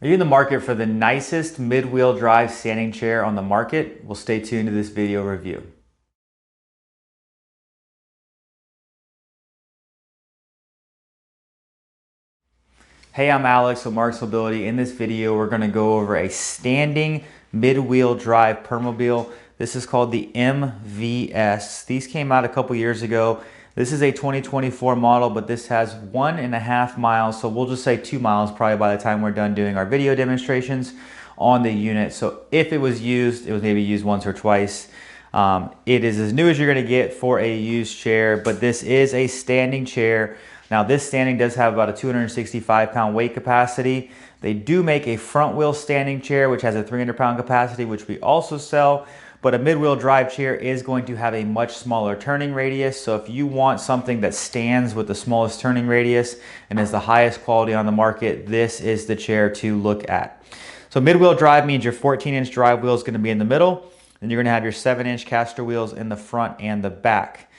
Are you in the market for the nicest mid-wheel drive standing chair on the market? Well, stay tuned to this video review. Hey, I'm Alex with Marc's Mobility. In this video, we're going to go over a standing mid-wheel drive Permobil. This is called the MVS. These came out a couple years ago. This is a 2024 model, but this has 1.5 miles, so we'll just say 2 miles probably by the time we're done doing our video demonstrations on the unit. So if it was used, it was maybe used once or twice. It is as new as you're going to get for a used chair, but this is a standing chair. Now this standing does have about a 265-pound weight capacity. They do make a front wheel standing chair, which has a 300-pound capacity, which we also sell. But a mid-wheel drive chair is going to have a much smaller turning radius. So if you want something that stands with the smallest turning radius and is the highest quality on the market, this is the chair to look at. So mid-wheel drive means your 14-inch drive wheel is going to be in the middle, and you're going to have your 7-inch caster wheels in the front and the back.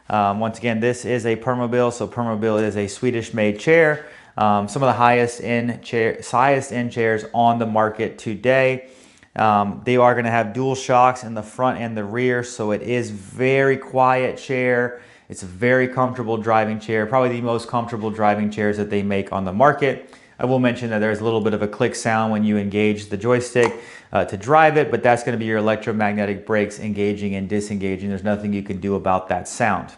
Once again, this is a Permobil, so Permobil is a Swedish-made chair. Some of the highest end chairs on the market today. They are going to have dual shocks in the front and the rear, so it is very quiet chair. It's a very comfortable driving chair, probably the most comfortable driving chairs that they make on the market. I will mention that there's a little bit of a click sound when you engage the joystick to drive it, but that's going to be your electromagnetic brakes engaging and disengaging. There's nothing you can do about that sound.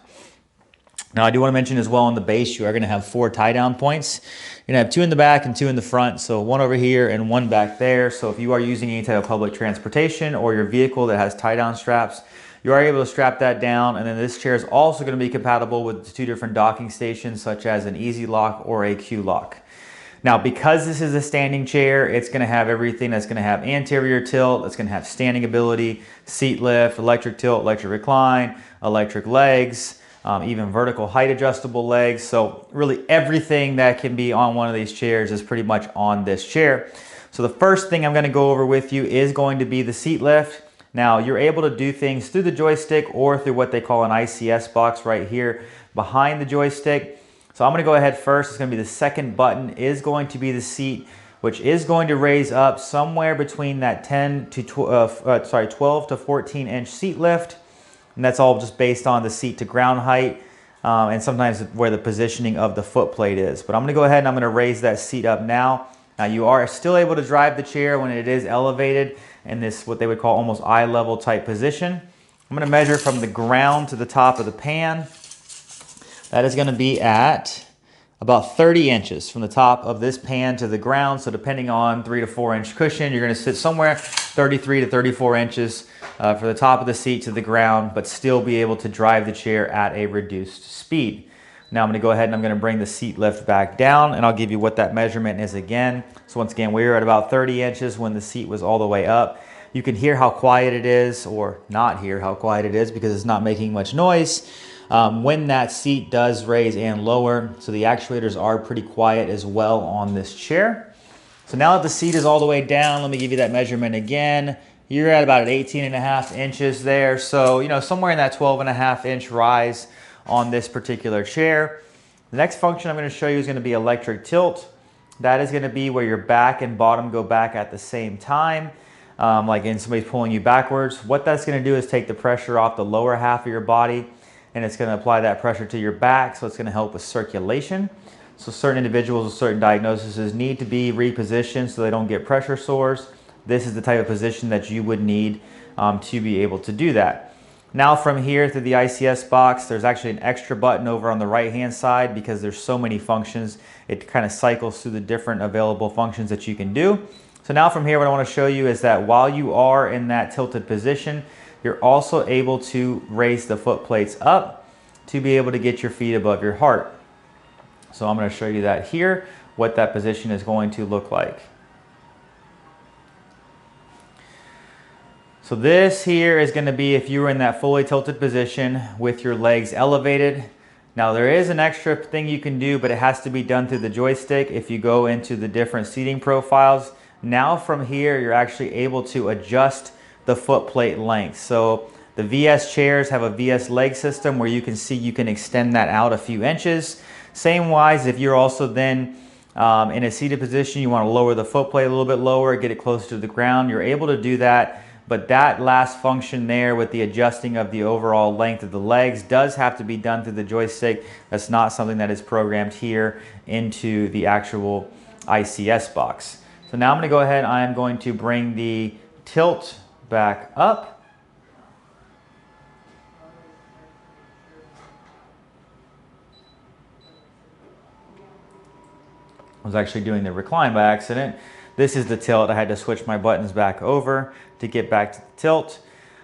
Now, I do want to mention as well on the base, you are going to have 4 tie-down points. You're going to have 2 in the back and 2 in the front, so 1 over here and 1 back there. So if you are using any type of public transportation or your vehicle that has tie-down straps, you are able to strap that down. And then this chair is also going to be compatible with 2 different docking stations, such as an easy lock or a Q lock. Now, because this is a standing chair, it's going to have everything. That's going to have anterior tilt, it's going to have standing ability, seat lift, electric tilt, electric recline, electric legs, even vertical height adjustable legs. So really everything that can be on one of these chairs is pretty much on this chair. So the first thing I'm going to go over with you is going to be the seat lift. Now, you're able to do things through the joystick or through what they call an ICS box right here behind the joystick. So I'm going to go ahead first. It's going to be the second button is going to be the seat, which is going to raise up somewhere between that 12 to 14 inch seat lift. And that's all just based on the seat to ground height and sometimes where the positioning of the footplate is. But I'm going to go ahead and I'm going to raise that seat up now. Now you are still able to drive the chair when it is elevated in this what they would call almost eye level type position. I'm going to measure from the ground to the top of the pan. That is going to be at about 30 inches from the top of this pan to the ground. So depending on 3 to 4 inch cushion, you're going to sit somewhere 33 to 34 inches for the top of the seat to the ground, but still be able to drive the chair at a reduced speed. Now I'm going to go ahead and I'm going to bring the seat lift back down, and I'll give you what that measurement is again. So once again, we were at about 30 inches when the seat was all the way up. You can hear how quiet it is, or not hear how quiet it is because it's not making much noise. When that seat does raise and lower, so the actuators are pretty quiet as well on this chair. So now that the seat is all the way down, let me give you that measurement again. You're at about 18.5 inches there. So, you know, somewhere in that 12.5 inch rise on this particular chair. The next function I'm going to show you is going to be electric tilt. That is going to be where your back and bottom go back at the same time. Like in somebody's pulling you backwards. What that's going to do is take the pressure off the lower half of your body, and it's going to apply that pressure to your back, so it's going to help with circulation. So certain individuals with certain diagnoses need to be repositioned so they don't get pressure sores. This is the type of position that you would need to be able to do that. Now from here through the ICS box, there's actually an extra button over on the right hand side because there's so many functions. It kind of cycles through the different available functions that you can do. So now from here, what I want to show you is that while you are in that tilted position, you're also able to raise the foot plates up to be able to get your feet above your heart. So I'm going to show you that here, what that position is going to look like. So this here is going to be if you were in that fully tilted position with your legs elevated. Now there is an extra thing you can do, but it has to be done through the joystick if you go into the different seating profiles. Now from here, you're actually able to adjust the foot plate length. So the VS chairs have a VS leg system where you can see you can extend that out a few inches. Same wise, if you're also then In a seated position, you want to lower the footplate a little bit lower, get it closer to the ground. You're able to do that, but that last function there with the adjusting of the overall length of the legs does have to be done through the joystick. That's not something that is programmed here into the actual ICS box. So now I'm going to go ahead, I'm going to bring the tilt back up. I was actually doing the recline by accident. This is the tilt. I had to switch my buttons back over to get back to the tilt.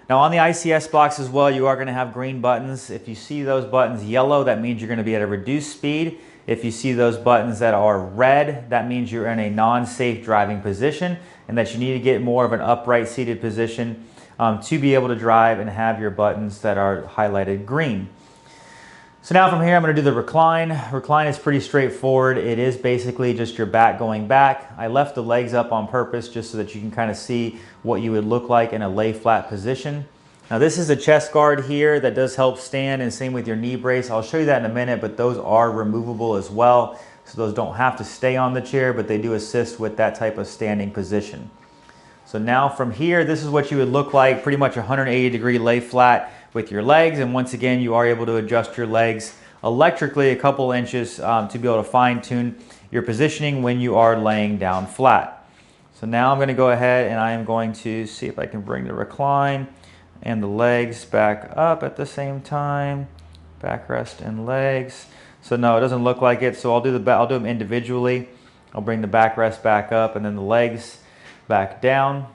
Now on the ICS box as well, you are going to have green buttons. If you see those buttons yellow, that means you're going to be at a reduced speed. If you see those buttons that are red, that means you're in a non-safe driving position and that you need to get more of an upright seated position to be able to drive and have your buttons that are highlighted green. So now from here, I'm going to do the recline. Recline is pretty straightforward. It is basically just your back going back. I left the legs up on purpose just so that you can kind of see what you would look like in a lay flat position. Now this is a chest guard here that does help stand, and same with your knee brace. I'll show you that in a minute, but those are removable as well. So those don't have to stay on the chair, but they do assist with that type of standing position. So now from here, this is what you would look like, pretty much 180-degree lay flat with your legs. And once again, you are able to adjust your legs electrically a couple inches to be able to fine tune your positioning when you are laying down flat. So now I'm going to go ahead and I am going to see if I can bring the recline and the legs back up at the same time. Backrest and legs. So no, it doesn't look like it. So I'll do them individually. I'll bring the backrest back up and then the legs back down.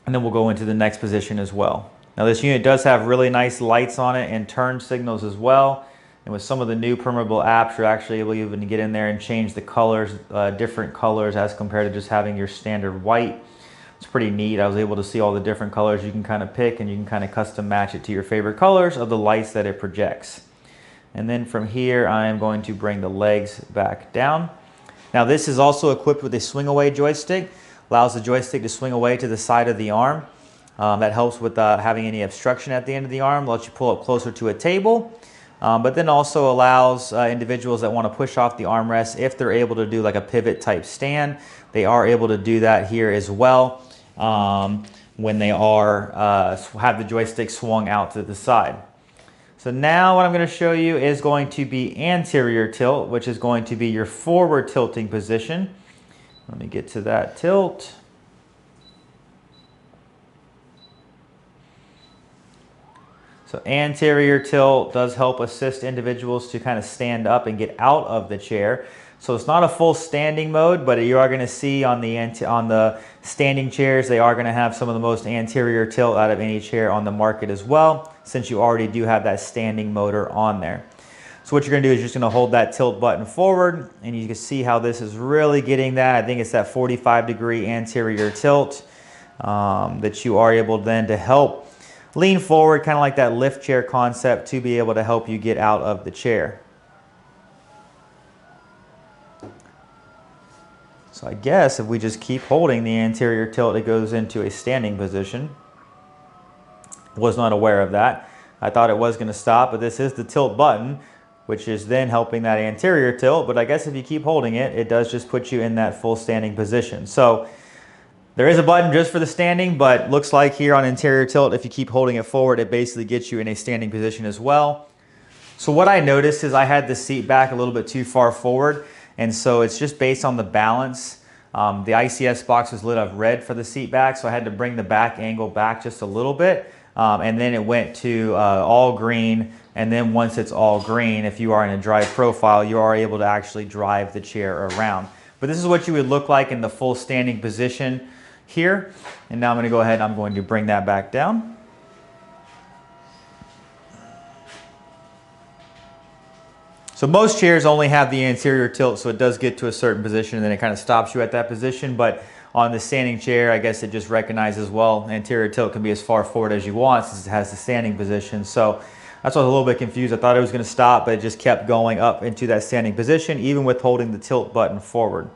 And then we'll go into the next position as well. Now this unit does have really nice lights on it and turn signals as well. And with some of the new Permobil apps, you're actually able even to get in there and change the colors, different colors as compared to just having your standard white. It's pretty neat. I was able to see all the different colors you can kind of pick, and you can kind of custom match it to your favorite colors of the lights that it projects. And then from here, I am going to bring the legs back down. Now this is also equipped with a swing away joystick. Allows the joystick to swing away to the side of the arm. That helps with having any obstruction at the end of the arm, lets you pull up closer to a table, but then also allows individuals that want to push off the armrest, if they're able to do like a pivot type stand, they are able to do that here as well when they are have the joystick swung out to the side. So now what I'm going to show you is going to be anterior tilt, which is going to be your forward tilting position. Let me get to that tilt. So anterior tilt does help assist individuals to kind of stand up and get out of the chair. So it's not a full standing mode, but you are going to see on the standing chairs, they are going to have some of the most anterior tilt out of any chair on the market as well, since you already do have that standing motor on there. So what you're going to do is you're just going to hold that tilt button forward, and you can see how this is really getting that. I think it's that 45-degree anterior tilt that you are able then to help lean forward, kind of like that lift chair concept, to be able to help you get out of the chair. So I guess if we just keep holding the anterior tilt, it goes into a standing position. Was not aware of that. I thought it was going to stop, but this is the tilt button, which is then helping that anterior tilt. But I guess if you keep holding it, it does just put you in that full standing position. So there is a button just for the standing, but looks like here on anterior tilt, if you keep holding it forward, it basically gets you in a standing position as well. So what I noticed is I had the seat back a little bit too far forward, and so it's just based on the balance. The ICS box was lit up red for the seat back, so I had to bring the back angle back just a little bit, and then it went to all green. And then once it's all green, if you are in a drive profile, you are able to actually drive the chair around. But this is what you would look like in the full standing position here. And now I'm going to go ahead and I'm going to bring that back down. So most chairs only have the anterior tilt, so it does get to a certain position and then it kind of stops you at that position. But on the standing chair, I guess it just recognizes, well, anterior tilt can be as far forward as you want since it has the standing position. So that's why I was a little bit confused. I thought it was going to stop, but it just kept going up into that standing position, even with holding the tilt button forward.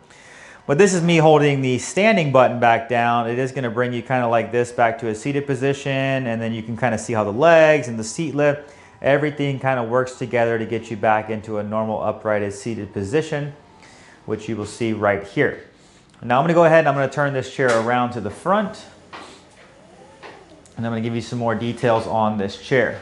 But this is me holding the standing button back down. It is going to bring you kind of like this back to a seated position, and then you can kind of see how the legs and the seat lift, everything kind of works together to get you back into a normal upright seated position. which you will see right here. Now I'm going to go ahead and I'm going to turn this chair around to the front, and I'm going to give you some more details on this chair.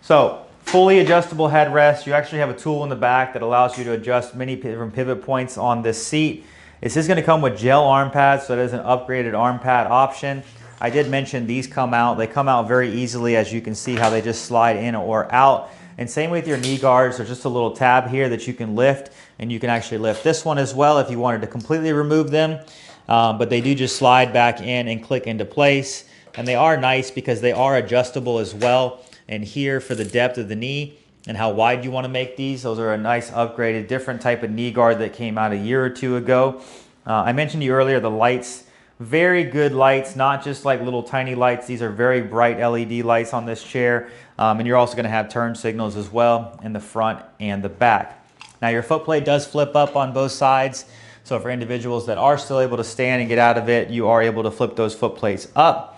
So, fully adjustable headrest. You actually have a tool in the back that allows you to adjust many different pivot points on this seat. This is going to come with gel arm pads, so it is an upgraded arm pad option. I did mention these come out. They come out very easily, as you can see how they just slide in or out. And same with your knee guards. There's just a little tab here that you can lift, and you can actually lift this one as well if you wanted to completely remove them. But they do just slide back in and click into place. And they are nice because they are adjustable as well. And here for the depth of the knee and how wide you want to make these, those are a nice upgraded different type of knee guard that came out a year or two ago. I mentioned to you earlier the lights, very good lights, not just like little tiny lights. These are very bright LED lights on this chair. And you're also going to have turn signals as well in the front and the back. Now your footplate does flip up on both sides. So for individuals that are still able to stand and get out of it, you are able to flip those footplates up.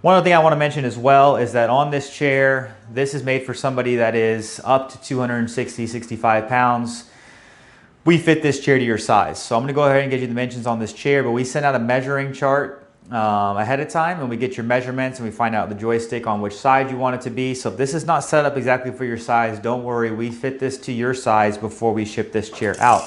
One other thing I want to mention as well is that on this chair, this is made for somebody that is up to 260, 65 pounds. We fit this chair to your size. So I'm going to go ahead and get you the dimensions on this chair, but we send out a measuring chart ahead of time, and we get your measurements and we find out the joystick on which side you want it to be. So if this is not set up exactly for your size, don't worry, we fit this to your size before we ship this chair out.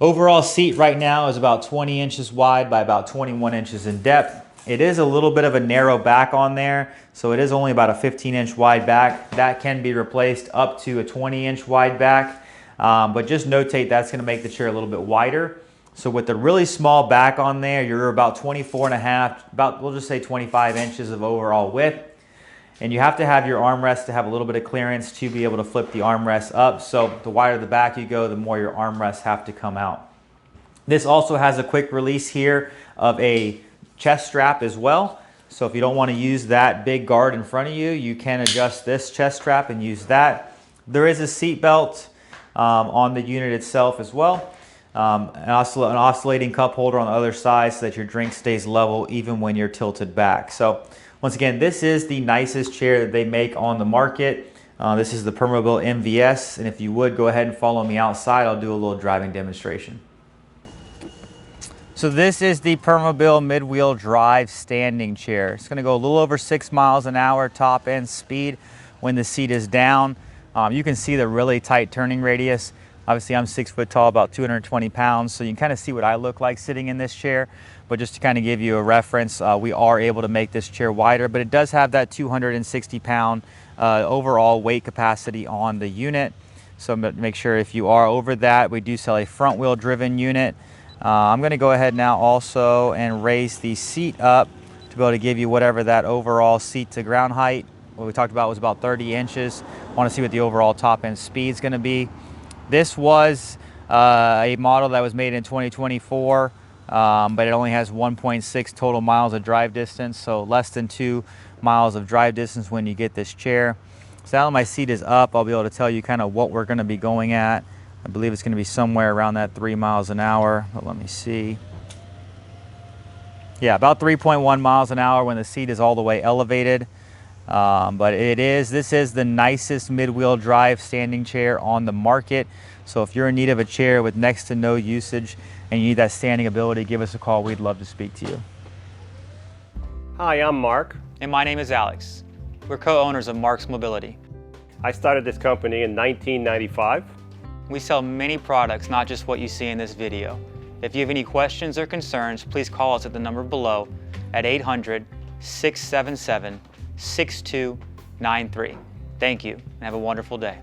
Overall seat right now is about 20 inches wide by about 21 inches in depth. It is a little bit of a narrow back on there, so it is only about a 15-inch wide back. That can be replaced up to a 20-inch wide back, but just notate that's going to make the chair a little bit wider. So with the really small back on there, you're about 24 and a half, about, we'll just say 25 inches of overall width. And you have to have your armrest to have a little bit of clearance to be able to flip the armrest up. So the wider the back you go, the more your armrests have to come out. This also has a quick release here of a chest strap as well. So if you don't want to use that big guard in front of you, you can adjust this chest strap and use that. There is a seat belt on the unit itself as well. An oscillating cup holder on the other side so that your drink stays level even when you're tilted back. So once again, this is the nicest chair that they make on the market. This is the Permobil MVS, and if you would go ahead and follow me outside, I'll do a little driving demonstration. So this is the Permobil mid-wheel drive standing chair. It's going to go a little over 6 miles an hour top end speed when the seat is down. You can see the really tight turning radius. Obviously I'm 6 foot tall, about 220 pounds, so you can kind of see what I look like sitting in this chair. But just to kind of give you a reference, we are able to make this chair wider, but it does have that 260 pound overall weight capacity on the unit. So make sure if you are over that, we do sell a front wheel driven unit. I'm going to go ahead now also and raise the seat up to be able to give you whatever that overall seat to ground height. What we talked about was about 30 inches. I want to see what the overall top end speed is going to be. This was a model that was made in 2024, but it only has 1.6 total miles of drive distance, so less than 2 miles of drive distance when you get this chair. So now that my seat is up, I'll be able to tell you kind of what we're going to be going at. I believe it's going to be somewhere around that 3 miles an hour. But let me see. Yeah, about 3.1 miles an hour when the seat is all the way elevated. But this is the nicest mid-wheel drive standing chair on the market. So if you're in need of a chair with next to no usage and you need that standing ability, give us a call. We'd love to speak to you. Hi, I'm Mark. And my name is Alex. We're co-owners of Marc's Mobility. I started this company in 1995. We sell many products, not just what you see in this video. If you have any questions or concerns, please call us at the number below at 800-677-6293. Thank you, and have a wonderful day.